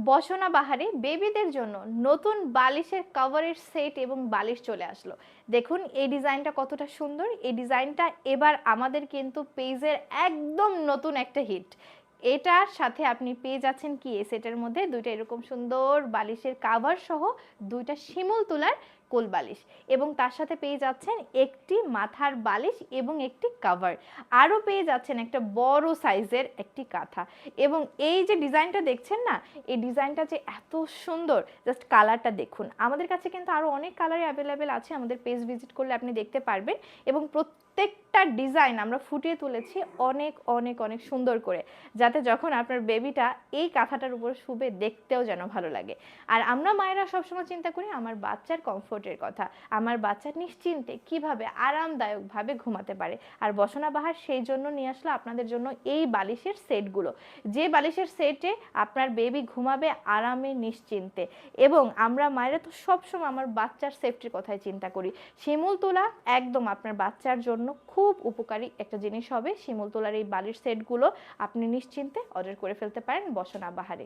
বসনা বাহারে বেবিদের জন্য নতুন বালিশের কভারের সেট এবং বালিশ চলে আসলো। দেখুন এই ডিজাইনটা কতটা সুন্দর। এই ডিজাইনটা এবার আমাদের কিন্তু পেজের একদম নতুন একটা হিট। এটার সাথে আপনি পেয়ে যাচ্ছেন কি এই সেটের মধ্যে দুইটা এরকম সুন্দর বালিশের কাভার সহ দুইটা শিমুল তুলার কোল বালিশ, এবং তার সাথে পেয়ে যাচ্ছেন একটি মাথার বালিশ এবং একটি কাভার। আরও পেয়ে যাচ্ছেন একটা বড় সাইজের একটি কাঁথা। এবং এই যে ডিজাইনটা দেখছেন না, এই ডিজাইনটা যে এত সুন্দর, জাস্ট কালারটা দেখুন। আমাদের কাছে কিন্তু আরও অনেক কালারই অ্যাভেলেবেল আছে, আমাদের পেজ ভিজিট করলে আপনি দেখতে পারবেন। এবং প্রত্যেকটা ডিজাইন আমরা ফুটিয়ে তুলেছি অনেক অনেক অনেক সুন্দর করে, যাতে যখন আপনার বেবিটা এই কাঁথাটার উপর শুবে দেখতেও যেন ভালো লাগে। আর আমরা মায়েরা সবসময় চিন্তা করি আমার বাচ্চার কমফোর্টের কথা, আমার বাচ্চা নিশ্চিন্তে কিভাবে আরামদায়কভাবে ঘুমাতে পারে। আর বসনা বাহার সেই জন্য নিয়ে আসলো আপনাদের জন্য এই বালিশের সেটগুলো, যে বালিশের সেটে আপনার বেবি ঘুমাবে আরামে নিশ্চিন্তে। এবং আমরা মায়েরা তো সবসময় আমার বাচ্চার সেফটির কথাই চিন্তা করি। শিমুল তোলা একদম আপনার বাচ্চার জন্য খুব উপকারী একটা জিনিস হবে। শিমুল তোলার এই বালিশ সেটগুলো আপনি নিশ্চিন্তে অর্ডার করে ফেলতে পারেন বসনা বাহারে।